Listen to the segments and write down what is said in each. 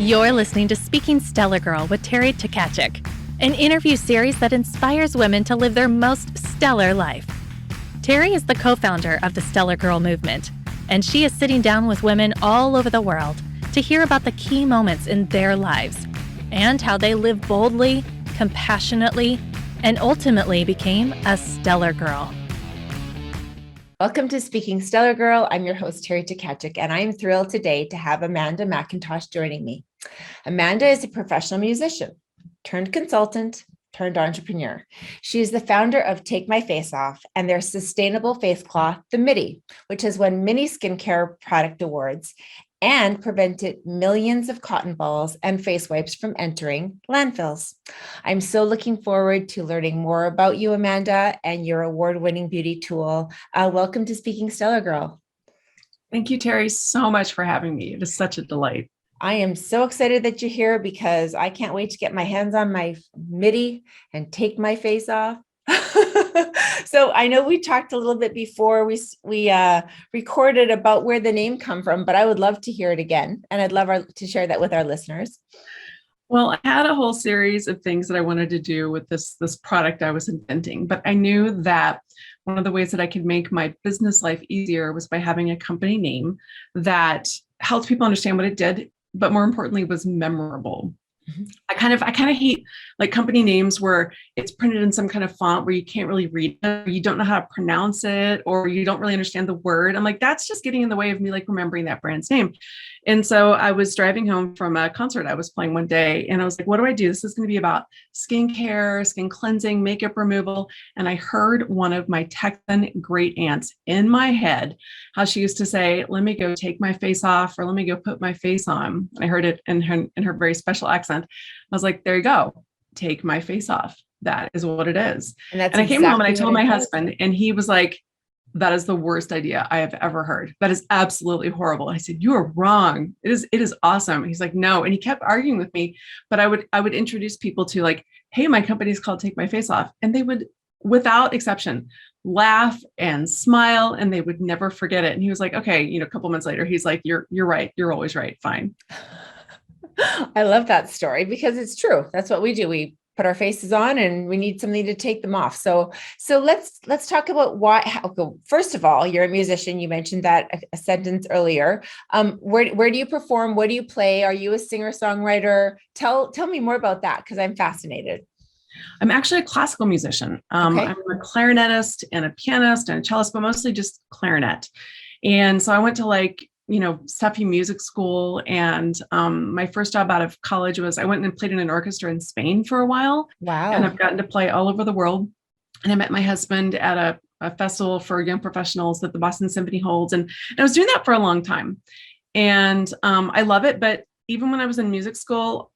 You're listening to Speaking Stellar Girl with Teri an interview series that inspires women to live their most stellar life. Teri is the co-founder of the Stellar Girl movement, and she is sitting down with women all over the world to hear about the key moments in their lives and how they lived boldly, compassionately, and ultimately became a stellar girl. Welcome to Speaking Stellar Girl. I'm your host, Teri, and I'm thrilled today to have Amanda McIntosh joining me. Amanda is a professional musician, turned consultant, turned entrepreneur. She is the founder of Take My Face Off and their sustainable face cloth, the Mitty, which has won many skincare product awards and prevented millions of cotton balls and face wipes from entering landfills. I'm so looking forward to learning more about you, Amanda, and your award-winning beauty tool. Welcome to Speaking Stellar Girl. Thank you, Teri, so much for having me. It is such a delight. I am so excited that you're here because I can't wait to get my hands on my Mitty and take my face off. So I know we talked a little bit before we recorded about where the name come from, but I would love to hear it again. And I'd love to share that with our listeners. Well, I had a whole series of things that I wanted to do with this product I was inventing, but I knew that one of the ways that I could make my business life easier was by having a company name that helped people understand what it did, but more importantly, was memorable. I kind of hate like company names where it's printed in some kind of font where you can't really read it, or you don't know how to pronounce it, or you don't really understand the word. I'm like, that's just getting in the way of me like remembering that brand's name. And so I was driving home from a concert I was playing one day, and I was like, what do I do? This is going to be about skincare, skin cleansing, makeup removal. And I heard one of my Texan great aunts in my head, how she used to say, let me go take my face off, or let me go put my face on. I heard it in her very special accent. I was like, there you go. Take my face off. That is what it is. And I came home and I told my husband, and he was like, that is the worst idea I have ever heard. That is absolutely horrible. I said, you are wrong. It is awesome. He's like, no. And he kept arguing with me, but I would introduce people to like, hey, my company is called Take My Face Off. And they would, without exception, laugh and smile, and they would never forget it. And he was like, okay, a couple months later, he's like, you're right. You're always right. Fine. I love that story because it's true. That's what we do. We put our faces on and we need something to take them off. So let's talk about first of all, you're a musician. You mentioned that a sentence earlier. Where do you perform? What do you play? Are you a singer-songwriter? Tell me more about that because I'm fascinated. I'm actually a classical musician. Okay. I'm a clarinetist and a pianist and a cellist, but mostly just clarinet. And so I went to stuffy music school. And my first job out of college was I went and played in an orchestra in Spain for a while. Wow. And I've gotten to play all over the world. And I met my husband at a festival for young professionals that the Boston Symphony holds. And I was doing that for a long time. And I love it. But even when I was in music school,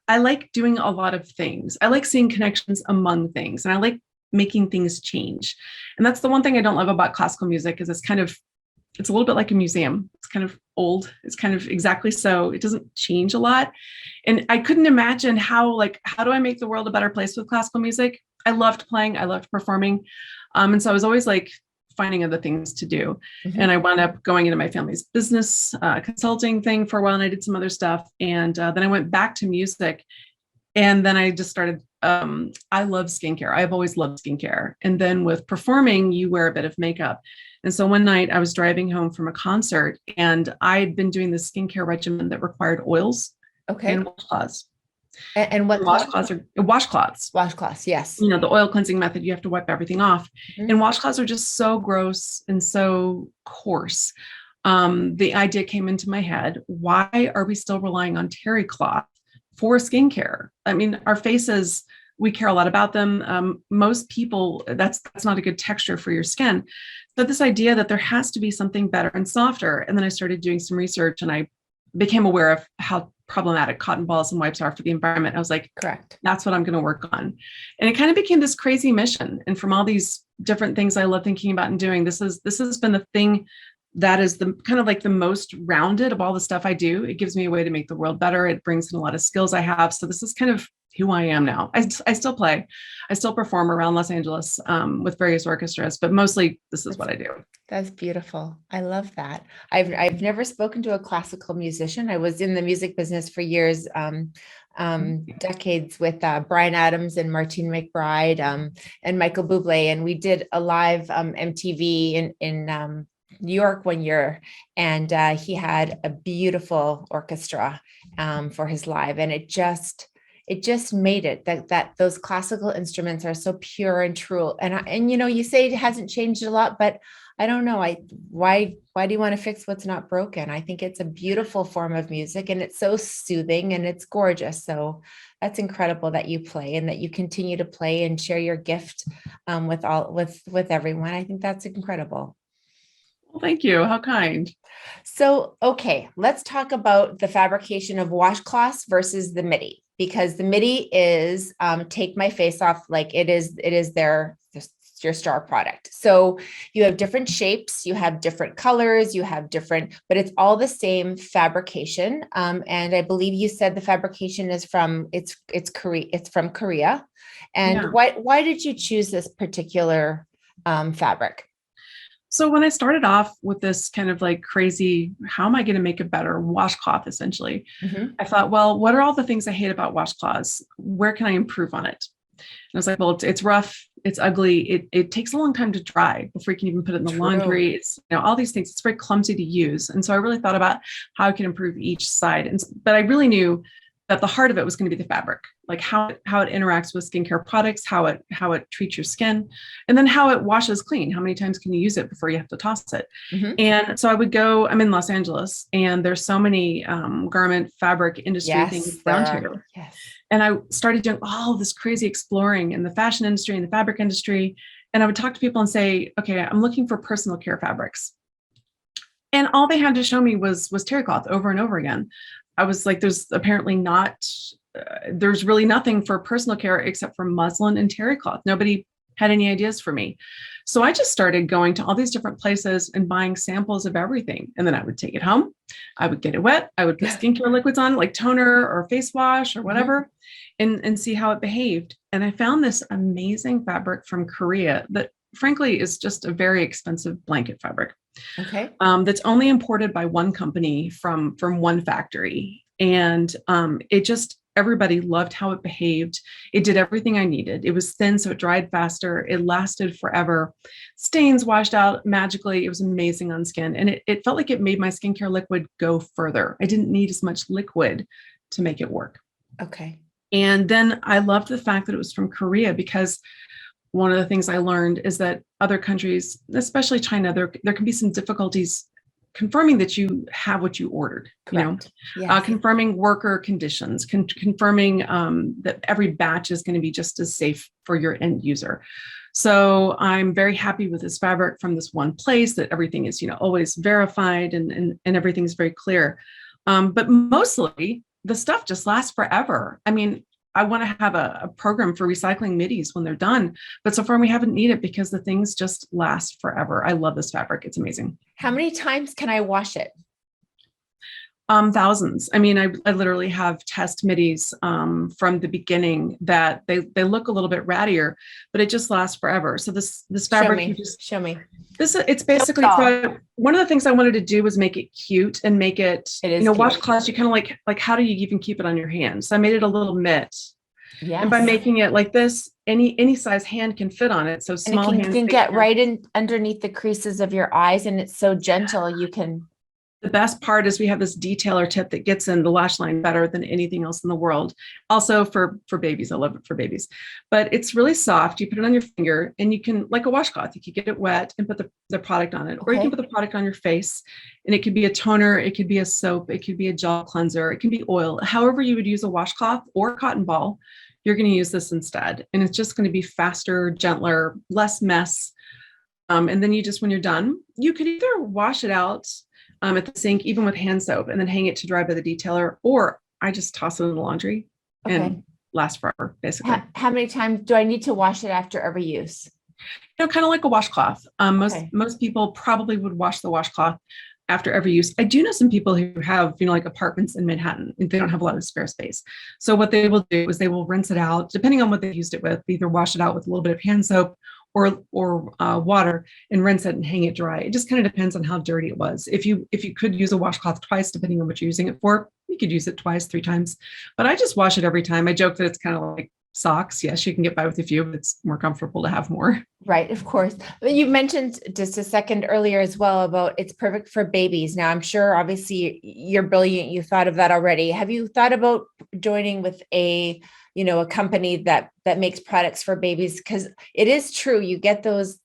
I like doing a lot of things. I like seeing connections among things. And I like making things change. And that's the one thing I don't love about classical music is it's a little bit like a museum. It's kind of old. It's kind of exactly so. It doesn't change a lot. And I couldn't imagine how do I make the world a better place with classical music? I loved playing. I loved performing. And so I was always like finding other things to do. Mm-hmm. And I wound up going into my family's business consulting thing for a while. And I did some other stuff. And then I went back to music. And then I just started, I love skincare. I've always loved skincare. And then with performing, you wear a bit of makeup. And so one night I was driving home from a concert and I'd been doing this skincare regimen that required oils and washcloths. And what washcloths are washcloths? Washcloths, yes. The oil cleansing method, you have to wipe everything off. Mm-hmm. And washcloths are just so gross and so coarse. The idea came into my head. Why are we still relying on terry cloth for skincare? I mean, our faces, we care a lot about them. Most people, that's not a good texture for your skin. But this idea that there has to be something better and softer. And then I started doing some research and I became aware of how problematic cotton balls and wipes are for the environment. I was like, correct. That's what I'm going to work on. And it kind of became this crazy mission. And from all these different things I love thinking about and doing, this has been the thing that is the kind of like the most rounded of all the stuff I do. It gives me a way to make the world better. It brings in a lot of skills I have. So this is kind of who I am now. I still play. I still perform around Los Angeles with various orchestras, but mostly this is what I do. That's beautiful. I love that. I've never spoken to a classical musician. I was in the music business for years, decades with Bryan Adams and Martine McBride and Michael Bublé, and we did a live MTV in New York one year, and he had a beautiful orchestra for his live, and it just made it that those classical instruments are so pure and true. And you know, you say it hasn't changed a lot, but I don't know. Why do you want to fix what's not broken? I think it's a beautiful form of music, and it's so soothing and it's gorgeous. So that's incredible that you play and that you continue to play and share your gift with everyone. I think that's incredible. Well, thank you. How kind. So, okay, let's talk about the fabrication of washcloths versus the Mitty, because the Mitty is take my face off, like it is your star product. So you have different shapes, you have different colors, you have different, but it's all the same fabrication. And I believe you said the fabrication is from from Korea. And Yeah. why did you choose this particular fabric? So when I started off with this kind of like crazy, how am I going to make a better washcloth, essentially, I thought, well, what are all the things I hate about washcloths? Where can I improve on it? And I was like, well, it's rough, it's ugly, it takes a long time to dry before you can even put it in the laundry. It's, you know, all these things, it's very clumsy to use. And so I really thought about how I can improve each side. But I really knew that the heart of it was going to be the fabric, like how it interacts with skincare products, how it treats your skin, and then how it washes clean. How many times can you use it before you have to toss it? And so I would go, I'm in Los Angeles, and there's so many garment fabric industry things around here. Yes. And I started doing all this crazy exploring in the fashion industry and the fabric industry. And I would talk to people and say, okay, I'm looking for personal care fabrics. And all they had to show me was terry cloth over and over again. I was like, there's apparently there's really nothing for personal care except for muslin and terry cloth. Nobody had any ideas for me. So I just started going to all these different places and buying samples of everything. And then I would take it home. I would get it wet. I would put skincare liquids on, like toner or face wash or whatever, and see how it behaved. And I found this amazing fabric from Korea that frankly is just a very expensive blanket fabric. Okay. That's only imported by one company from one factory. And everybody loved how it behaved. It did everything I needed. It was thin, so it dried faster. It lasted forever. Stains washed out magically. It was amazing on skin. And it felt like it made my skincare liquid go further. I didn't need as much liquid to make it work. Okay. And then I loved the fact that it was from Korea, because one of the things I learned is that other countries, especially China, there can be some difficulties confirming that you have what you ordered. Correct. Confirming worker conditions, confirming that every batch is going to be just as safe for your end user. So I'm very happy with this fabric from this one place, that everything is, always verified and everything's very clear. But mostly the stuff just lasts forever. I mean, I want to have a program for recycling middies when they're done, but so far we haven't needed, because the things just last forever. I love this fabric. It's amazing. How many times can I wash it? Thousands. I mean, I literally have test middies from the beginning that they look a little bit rattier, but it just lasts forever. So this fabric, show me. It's basically one of the things I wanted to do was make it cute and make it, washcloths. You kind of like how do you even keep it on your hand? So I made it a little mitt. Yes. And by making it like this, any size hand can fit on it. So small hands can get right in underneath the creases of your eyes, and it's so gentle. You can. The best part is we have this detailer tip that gets in the lash line better than anything else in the world. Also for babies, I love it for babies. But it's really soft. You put it on your finger, and you can, like a washcloth, you can get it wet and put the product on it. Or you can put the product on your face, and it could be a toner, it could be a soap, it could be a gel cleanser, it can be oil. However you would use a washcloth or a cotton ball, you're going to use this instead. And it's just going to be faster, gentler, less mess. And then when you're done, you could either wash it out at the sink, even with hand soap, and then hang it to dry by the detailer, or I just toss it in the laundry and last forever, basically. How many times do I need to wash it after every use? Kind of like a washcloth. Most people probably would wash the washcloth after every use. I do know some people who have, like apartments in Manhattan, and they don't have a lot of spare space. So what they will do is they will rinse it out, depending on what they used it with, either wash it out with a little bit of hand soap or water, and rinse it and hang it dry. It just kind of depends on how dirty it was. If you could use a washcloth twice, depending on what you're using it for, you could use it twice, 3 times. But I just wash it every time. I joke that it's kind of like socks. Yes, you can get by with a few, but it's more comfortable to have more. Right, of course. You mentioned just a second earlier as well about it's perfect for babies. Now, I'm sure obviously you're brilliant. You thought of that already. Have you thought about joining with a company that makes products for babies? Because it is true. You get those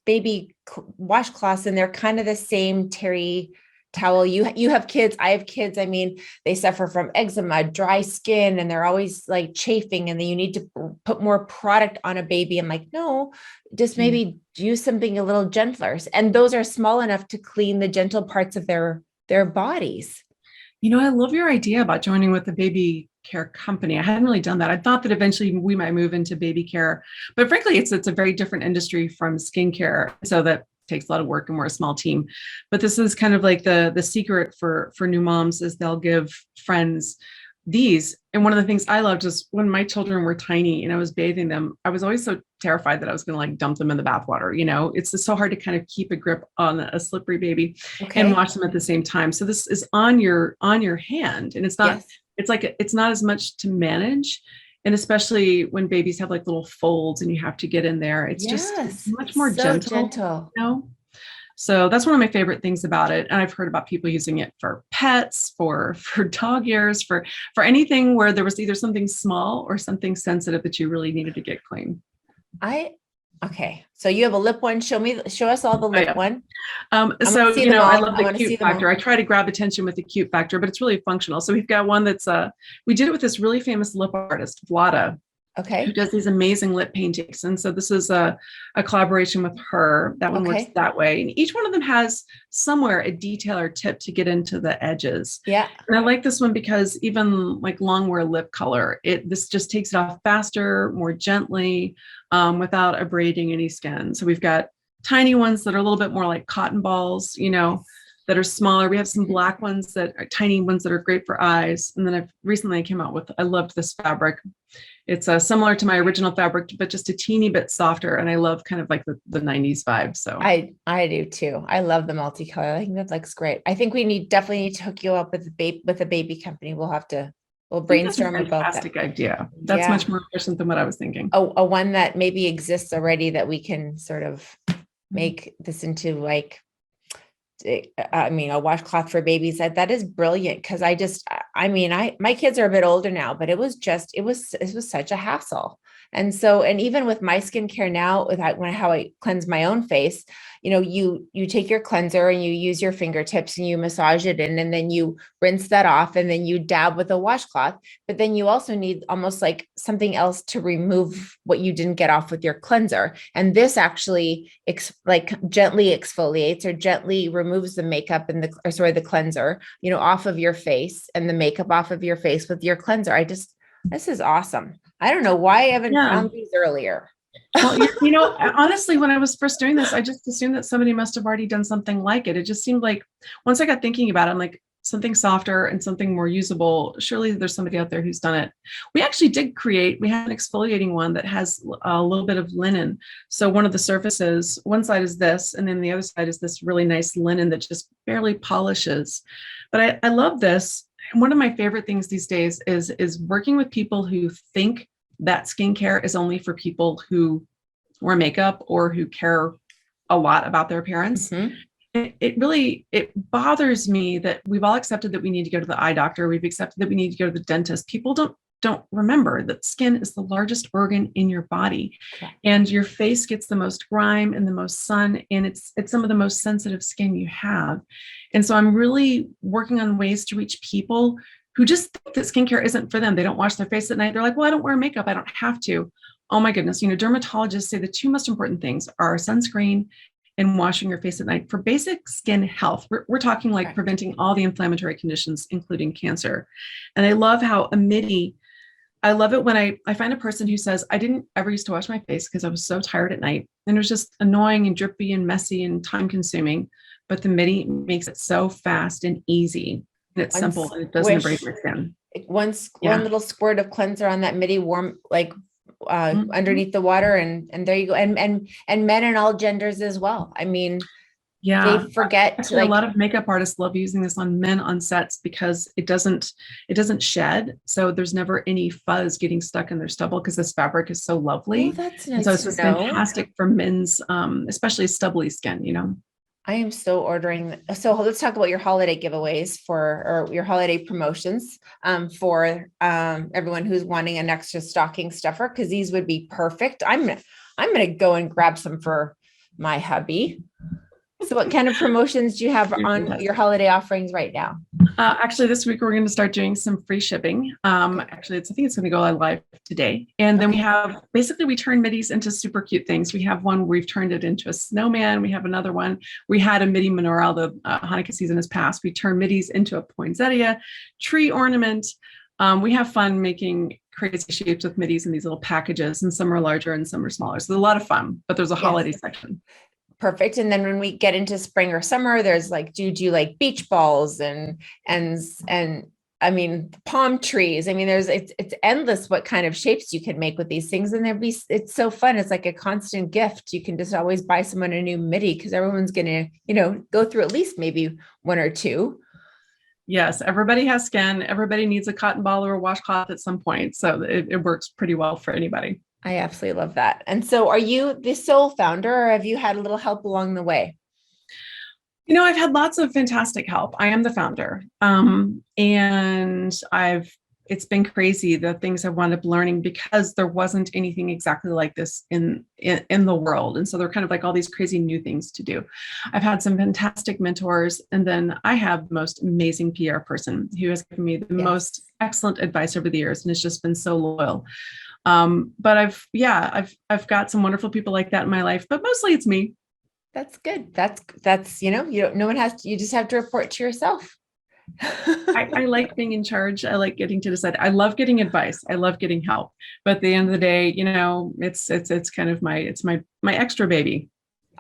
baby washcloths and they're kind of the same terry towel. You have kids. I have kids. I mean, they suffer from eczema, dry skin, and they're always like chafing, and then you need to put more product on a baby. I'm like, no, just maybe use something a little gentler. And those are small enough to clean the gentle parts of their bodies. I love your idea about joining with a baby care company. I hadn't really done that. I thought that eventually we might move into baby care, but frankly, it's a very different industry from skincare. So that takes a lot of work, and we're a small team. But this is kind of like the secret for new moms is they'll give friends these. And one of the things I loved is when my children were tiny and I was bathing them, I was always so terrified that I was going to like dump them in the bathwater. It's just so hard to kind of keep a grip on a slippery baby and wash them at the same time. So this is on your hand, and it's not, it's not as much to manage. And especially when babies have like little folds and you have to get in there, it's just much more gentle. So that's one of my favorite things about it. And I've heard about people using it for pets, for dog ears, for anything where there was either something small or something sensitive that you really needed to get clean. Okay. So you have a lip one. Show us all the lip one. I love the cute factor. I try to grab attention with the cute factor, but it's really functional. So we've got one that's, we did it with this really famous lip artist, Vlada. Okay. Who does these amazing lip paintings. And so this is a collaboration with her. That one works that way. And each one of them has somewhere a detail or tip to get into the edges. Yeah. And I like this one because even like long wear lip color, this just takes it off faster, more gently, without abrading any skin. So we've got tiny ones that are a little bit more like cotton balls, that are smaller. We have some black ones that are tiny ones that are great for eyes. And then I came out with, I loved this fabric. It's similar to my original fabric, but just a teeny bit softer. And I love kind of like the 90s vibe. So I do too. I love the multicolor. I think that looks great. I think we definitely need to hook you up with a baby company. We'll brainstorm about that. Fantastic idea. That's much more efficient than what I was thinking. A one that maybe exists already that we can sort of make this into like, a washcloth for babies. That is brilliant. Cause my kids are a bit older now, but it was such a hassle. And even with my skincare now, how I cleanse my own face, you take your cleanser and you use your fingertips and you massage it in, and then you rinse that off, and then you dab with a washcloth. But then you also need almost like something else to remove what you didn't get off with your cleanser. And this actually gently exfoliates or gently removes the makeup and the cleanser, off of your face, and the makeup off of your face with your cleanser. This is awesome. I don't know why I haven't found these earlier. Well, honestly, when I was first doing this, I just assumed that somebody must have already done something like it. It just seemed like once I got thinking about it, I'm like, something softer and something more usable. Surely there's somebody out there who's done it. We actually we have an exfoliating one that has a little bit of linen. So one of the surfaces, one side is this, and then the other side is this really nice linen that just barely polishes. But I love this. And one of my favorite things these days is working with people who think that skincare is only for people who wear makeup or who care a lot about their appearance. Mm-hmm. It bothers me that we've all accepted that we need to go to the eye doctor. We've accepted that we need to go to the dentist. People don't remember that skin is the largest organ in your body, and your face gets the most grime and the most sun, and it's some of the most sensitive skin you have. And so I'm really working on ways to reach people who just think that skincare isn't for them. They don't wash their face at night. They're like, well, I don't wear makeup. I don't have to. Oh my goodness. Dermatologists say the two most important things are sunscreen and washing your face at night for basic skin health. We're talking like preventing all the inflammatory conditions, including cancer. And I love how I love it when I find a person who says, I didn't ever used to wash my face because I was so tired at night. And it was just annoying and drippy and messy and time consuming. but the Mitty makes it so fast and easy. And it's One simple and it doesn't break squish. my skin. One Yeah. little squirt of cleanser on that Mitty warm, like Mhm. underneath the water, and there you go. And men and all genders as well. I mean, Yeah. they forget to, Actually, a like, lot of makeup artists love using this on men on sets because it doesn't shed. So there's never any fuzz getting stuck in their stubble because this fabric is so oh, lovely. that's And so nice it's to just know. fantastic for men's, especially stubbly skin, you know. I am so ordering. So let's talk about your holiday giveaways or your holiday promotions for everyone who's wanting an extra stocking stuffer, because these would be perfect. I'm gonna go and grab some for my hubby. So what kind of promotions do you have on your holiday offerings right now? Actually, this week we're going to start doing some free shipping. Actually, I think it's going to go live today. And then we have, basically we turn Mittys into super cute things. We have one where we've turned it into a snowman. We have another one. We had a Mitty menorah. The Hanukkah season has passed. We turn Mittys into a poinsettia tree ornament. We have fun making crazy shapes with Mittys in these little packages, and some are larger and some are smaller. So there's a lot of fun, but there's a holiday section. Perfect. And then when we get into spring or summer, there's like, do you do like beach balls and I mean, palm trees? I mean, it's endless what kind of shapes you can make with these things. And it's so fun. It's like a constant gift. You can just always buy someone a new Mitty because everyone's going to, go through at least maybe one or two. Yes, everybody has skin. Everybody needs a cotton ball or a washcloth at some point. So it works pretty well for anybody. I absolutely love that. And so are you the sole founder, or have you had a little help along the way? I've had lots of fantastic help. I am the founder. And it's been crazy the things I wound up learning because there wasn't anything exactly like this in the world. And so they're kind of like all these crazy new things to do. I've had some fantastic mentors. And then I have the most amazing PR person who has given me the most excellent advice over the years. And it's just been so loyal. But I've got some wonderful people like that in my life, but mostly it's me. That's good. That's, no one has to, you just have to report to yourself. I like being in charge. I like getting to decide. I love getting advice. I love getting help. But at the end of the day, it's kind of my extra baby.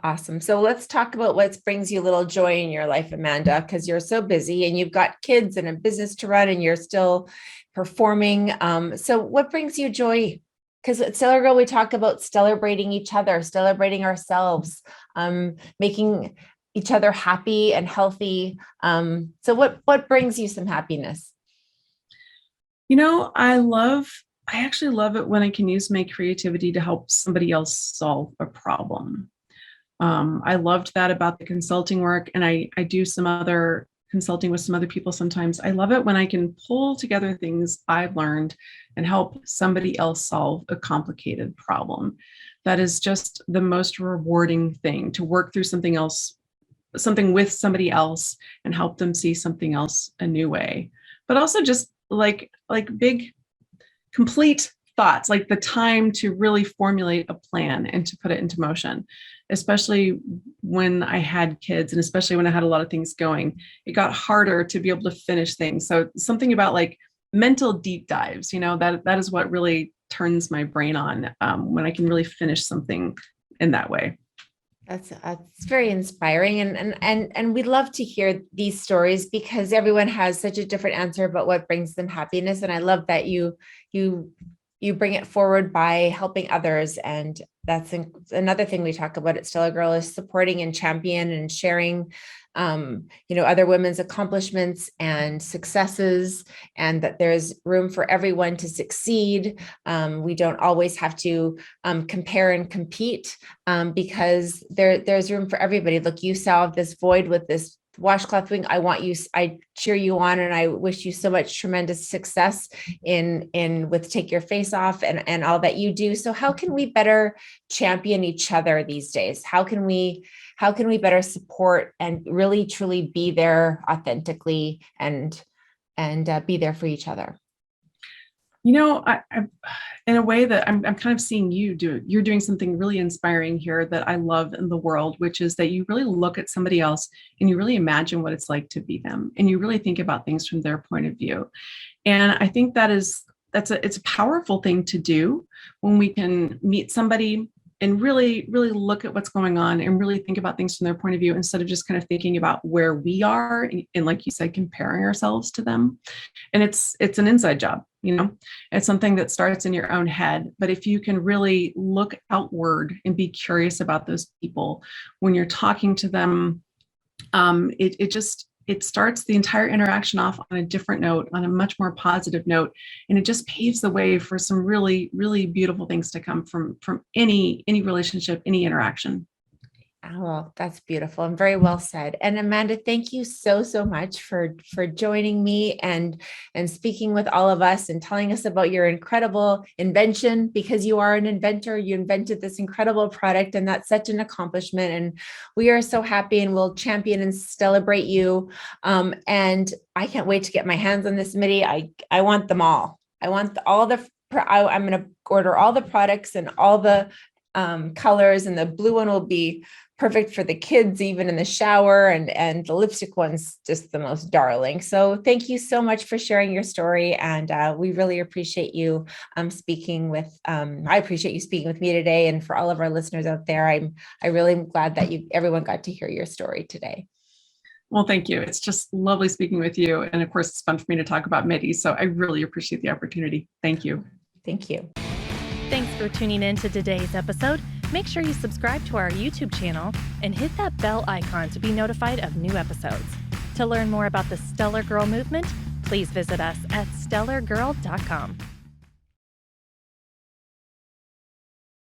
Awesome. So let's talk about what brings you a little joy in your life, Amanda, because you're so busy and you've got kids and a business to run and you're still performing. So what brings you joy? Because at Stellar Girl, we talk about celebrating each other, celebrating ourselves, making each other happy and healthy. So what brings you some happiness? I actually love it when I can use my creativity to help somebody else solve a problem. I loved that about the consulting work, and I do some other consulting with some other people sometimes. I love it when I can pull together things I've learned and help somebody else solve a complicated problem. That is just the most rewarding thing, to work through something with somebody else and help them see something else a new way. But also just like big, complete thoughts, like the time to really formulate a plan and to put it into motion. Especially when I had kids, and especially when I had a lot of things going, it got harder to be able to finish things. So something about like mental deep dives, that is what really turns my brain on, when I can really finish something in that way. That's very inspiring, and we love to hear these stories because everyone has such a different answer about what brings them happiness. And I love that you bring it forward by helping others. And that's another thing we talk about at Stellar Girl, is supporting and champion and sharing, other women's accomplishments and successes, and that there's room for everyone to succeed. We don't always have to compare and compete, because there's room for everybody. Look, you solved this void with this washcloth wing. I cheer you on, and I wish you so much tremendous success in with Take Your Face Off and all that you do. So how can we better champion each other these days? How can we better support and really truly be there authentically and be there for each other? I in a way that I'm kind of seeing you're doing something really inspiring here that I love in the world, which is that you really look at somebody else and you really imagine what it's like to be them. And you really think about things from their point of view. And I think it's a powerful thing to do when we can meet somebody and really, really look at what's going on and really think about things from their point of view instead of just kind of thinking about where we are and like you said, comparing ourselves to them. And it's an inside job, it's something that starts in your own head. But if you can really look outward and be curious about those people when you're talking to them, it starts the entire interaction off on a different note, on a much more positive note. And it just paves the way for some really, really beautiful things to come from any relationship, any interaction. Oh, that's beautiful and very well said. And Amanda, thank you so much for joining me and speaking with all of us and telling us about your incredible invention, because you are an inventor. You invented this incredible product, and that's such an accomplishment. And we are so happy, and we'll champion and celebrate you. And I can't wait to get my hands on this Mitty. I want them all. I want I'm going to order all the products and all the colors, and the blue one will be perfect for the kids, even in the shower, and the lipstick one's just the most darling. So thank you so much for sharing your story. And we really appreciate you speaking with, I appreciate you speaking with me today. And for all of our listeners out there, I really am glad that everyone got to hear your story today. Well, thank you. It's just lovely speaking with you. And of course, it's fun for me to talk about Mitty. So I really appreciate the opportunity. Thank you. Thank you. Thanks for tuning in to today's episode. Make sure you subscribe to our YouTube channel and hit that bell icon to be notified of new episodes. To learn more about the Stellar Girl movement, please visit us at stellargirl.com.